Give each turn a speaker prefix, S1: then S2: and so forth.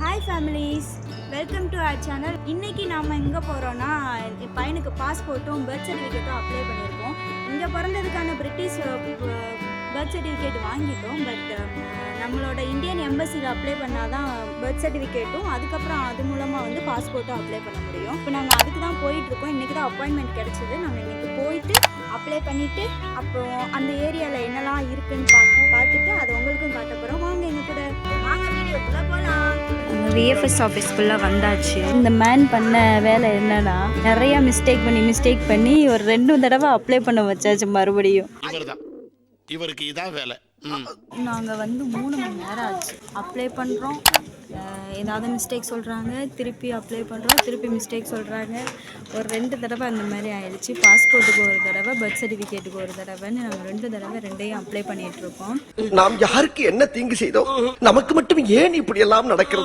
S1: Hi families, welcome to our channel. இன்றைக்கி நாம் எங்கே போகிறோன்னா, என் பையனுக்கு பாஸ்போர்ட்டும் பர்த் சர்டிஃபிகேட்டும் அப்ளை பண்ணியிருக்கோம். இங்கே பிறந்ததுக்கான பிரிட்டிஷ் பர்த் சர்டிஃபிகேட் வாங்கிட்டோம். பட் நம்மளோட இந்தியன் எம்பசியில் அப்ளை பண்ணால் தான் பர்த் சர்டிஃபிகேட்டும் அதுக்கப்புறம் அது மூலமாக வந்து பாஸ்போர்ட்டும் அப்ளை பண்ண முடியும். இப்போ நாங்கள் அதுக்கு தான் போயிட்டுருக்கோம். இன்றைக்கி தான் அப்பாயின்மெண்ட் கிடச்சிது. நாங்கள் இன்றைக்கி போயிட்டு அப்ளை பண்ணிவிட்டு அப்புறம் அந்த ஏரியாவில் என்னெல்லாம் இருக்குதுன்னு பார்த்துட்டு அதை உங்களுக்கும் காட்ட போகிறோம். வாங்க எங்கள் கூட, வாங்க வீடியோக்குள்ளே போகலாம். விஎஃப்எஸ் ஆஃபீஸ்க்குள்ளே வந்தாச்சு. இந்த மேன் பண்ண வேலை என்னன்னா, நிறையா மிஸ்டேக் பண்ணி ஒரு 2 தடவை அப்ளை பண்ண வச்சாச்சு மறுபடியும்.
S2: இவருக்கு இதான் வேலை.
S1: நாங்கள் வந்து 3 மணி நேரம் ஆச்சு. அப்ளை பண்ணுறோம், ஏதாவது மிஸ்டேக் சொல்கிறாங்க, திருப்பி அப்ளை பண்ணுறோம், திருப்பி மிஸ்டேக் சொல்கிறாங்க. ஒரு 2 தடவை அந்த மாதிரி ஆயிடுச்சு. பாஸ்போர்ட்டுக்கு ஒரு தடவை, பர்த் சர்டிஃபிகேட்டுக்கு ஒரு தடவைன்னு நாங்கள் 2 தடவை 2யும் அப்ளை பண்ணிகிட்ருக்கோம்.
S3: நாம் யாருக்கு என்ன தீங்கு செய்தோம்? நமக்கு மட்டும் ஏன் இப்படி எல்லாம் நடக்கிறது?